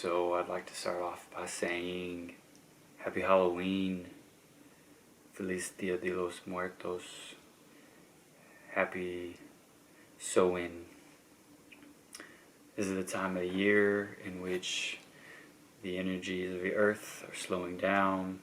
So I'd like to start off by saying Happy Halloween, Feliz Dia de los Muertos, Happy Samhain. This is the time of the year in which the energies of the earth are slowing down.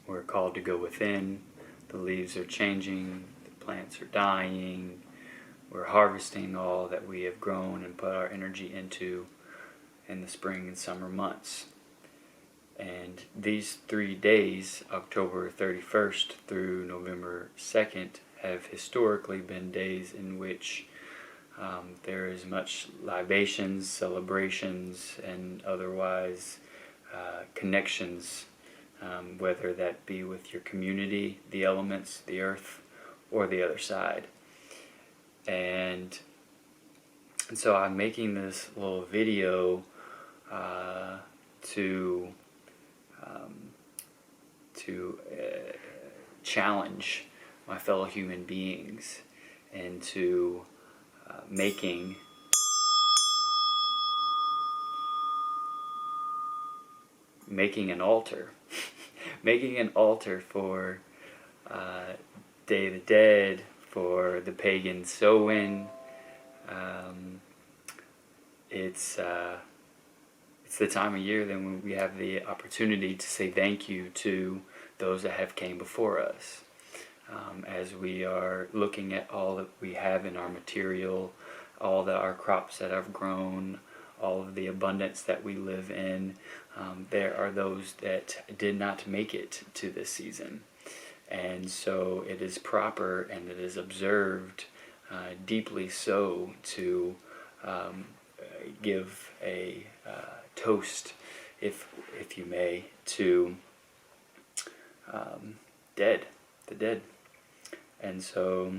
We're called to go within. The leaves are changing, the plants are dying. We're harvesting all that we have grown and put our energy into in the spring and summer months. And these 3 days, October 31st through November 2nd, have historically been days in which there is much libations, celebrations, and otherwise connections, whether that be with your community, the elements, the earth, or the other side. And so I'm making this little video to challenge my fellow human beings into making an altar, making an altar for Day of the Dead, for the pagan Samhain. It's the time of year then we have the opportunity to say thank you to those that have came before us. As we are looking at all that we have in our material, all our crops that have grown, all of the abundance that we live in, there are those that did not make it to this season. And so it is proper and it is observed deeply so to give a toast, if you may, to the dead. And so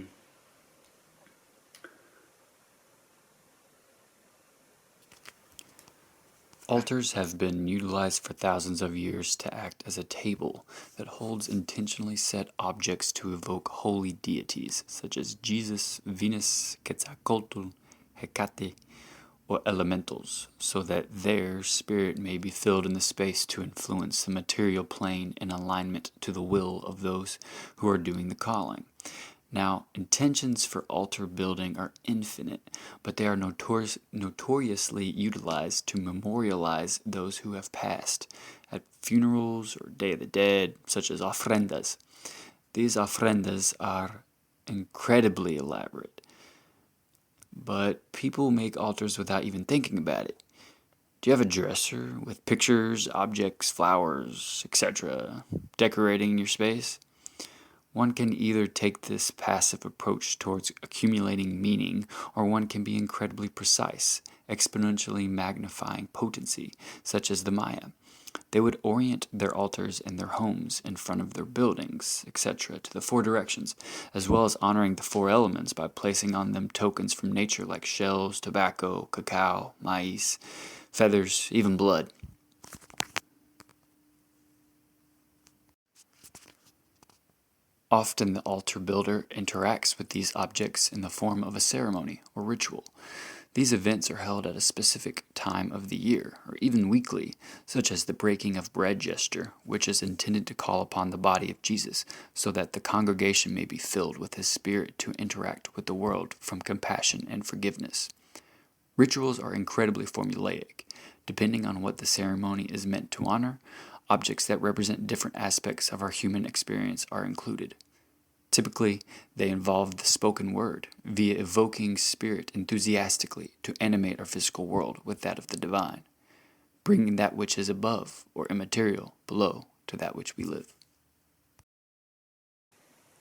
altars have been utilized for thousands of years to act as a table that holds intentionally set objects to evoke holy deities such as Jesus, Venus, Quetzalcoatl, Hecate, or elementals, so that their spirit may be filled in the space to influence the material plane in alignment to the will of those who are doing the calling. Now, intentions for altar building are infinite, but they are notoriously utilized to memorialize those who have passed at funerals or Day of the Dead, such as ofrendas. These ofrendas are incredibly elaborate, but people make altars without even thinking about it. Do you have a dresser with pictures, objects, flowers, etc., decorating your space? One can either take this passive approach towards accumulating meaning, or one can be incredibly precise, exponentially magnifying potency, such as the Maya. They would orient their altars and their homes in front of their buildings, etc., to the four directions, as well as honoring the four elements by placing on them tokens from nature like shells, tobacco, cacao, maize, feathers, even blood. Often the altar builder interacts with these objects in the form of a ceremony or ritual. These events are held at a specific time of the year, or even weekly, such as the breaking of bread gesture, which is intended to call upon the body of Jesus, so that the congregation may be filled with his spirit to interact with the world from compassion and forgiveness. Rituals are incredibly formulaic. Depending on what the ceremony is meant to honor, objects that represent different aspects of our human experience are included. Typically, they involve the spoken word, via evoking spirit enthusiastically to animate our physical world with that of the divine, bringing that which is above or immaterial below to that which we live.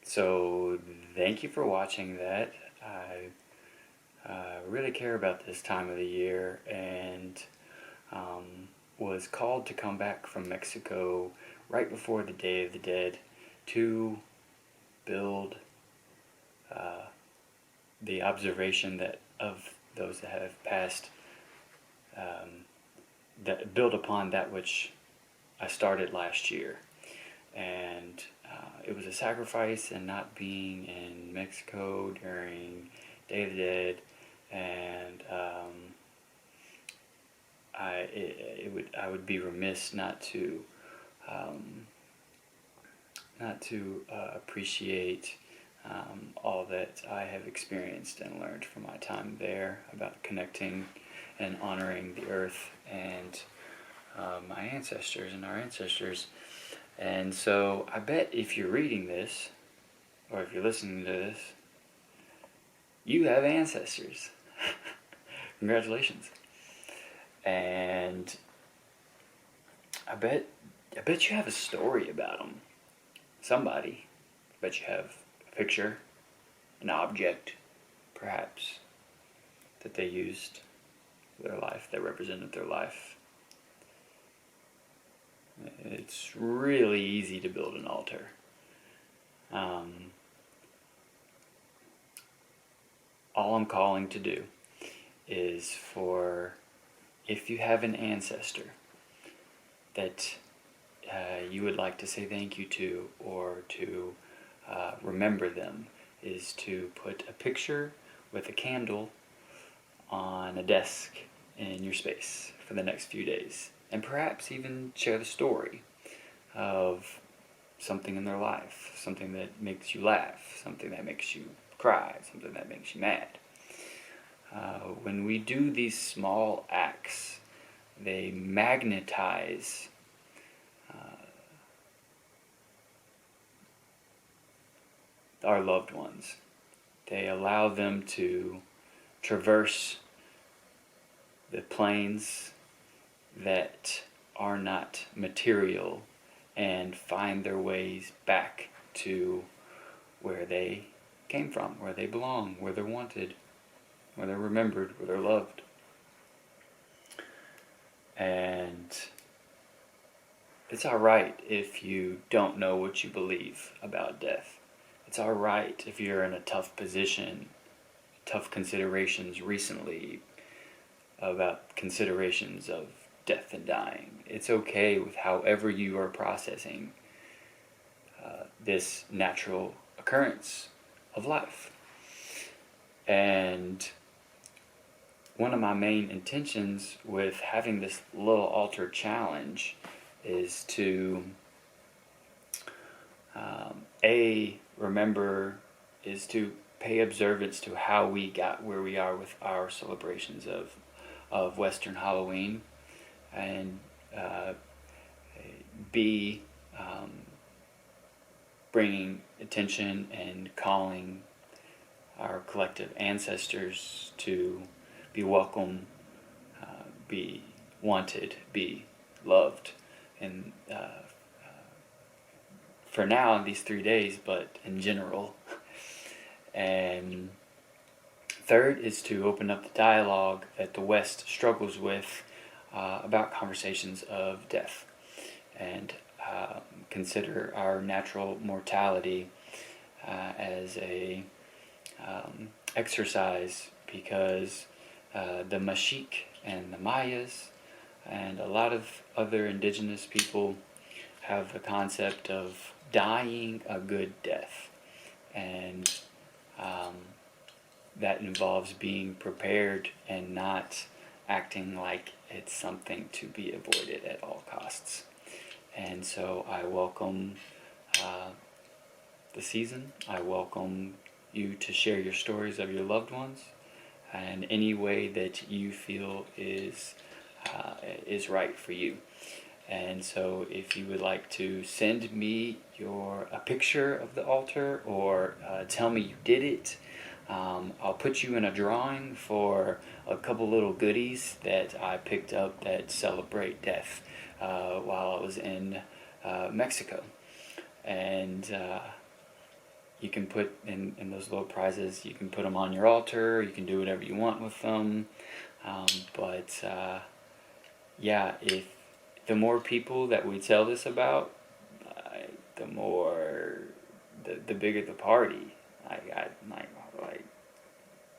So thank you for watching that. I really care about this time of the year, and was called to come back from Mexico right before the Day of the Dead to build the observation that of those that have passed, that build upon that which I started last year. And it was a sacrifice in not being in Mexico during Day of the Dead, and I would be remiss not to appreciate all that I have experienced and learned from my time there about connecting and honoring the earth and my ancestors and our ancestors. And so I bet if you're reading this, or if you're listening to this, you have ancestors. Congratulations. And I bet you have a story about them. Somebody. I bet you have a picture, an object, perhaps, that they used for their life, that represented their life. It's really easy to build an altar. All I'm calling to do is for, if you have an ancestor that you would like to say thank you to, or to remember them, is to put a picture with a candle on a desk in your space for the next few days. And perhaps even share the story of something in their life, something that makes you laugh, something that makes you cry, something that makes you mad. When we do these small acts, they magnetize our loved ones. They allow them to traverse the planes that are not material and find their ways back to where they came from, where they belong, where they're wanted, where they're remembered, where they're loved. And it's alright if you don't know what you believe about death. It's alright if you're in a tough position, tough considerations recently about considerations of death and dying. It's okay with however you are processing this natural occurrence of life. And one of my main intentions with having this little altar challenge is to to pay observance to how we got where we are with our celebrations of Western Halloween, and B, bringing attention and calling our collective ancestors to be welcome, be wanted, be loved, and for now in these 3 days, but in general. And third is to open up the dialogue that the West struggles with about conversations of death, and consider our natural mortality as a exercise, because the Mexique and the Mayas and a lot of other indigenous people have the concept of dying a good death, and that involves being prepared and not acting like it's something to be avoided at all costs. And so I welcome the season. I welcome you to share your stories of your loved ones in any way that you feel is right for you. And so if you would like to send me a picture of the altar, or tell me you did it, I'll put you in a drawing for a couple little goodies that I picked up that celebrate death while I was in Mexico. And you can put in those little prizes, you can put them on your altar, you can do whatever you want with them. If the more people that we tell this about, the bigger the party.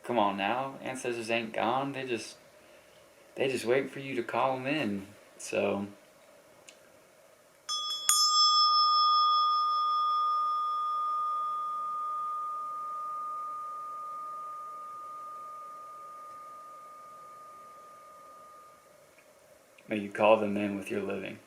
Come on now, ancestors ain't gone. They just wait for you to call them in. So. May you call them in with your living.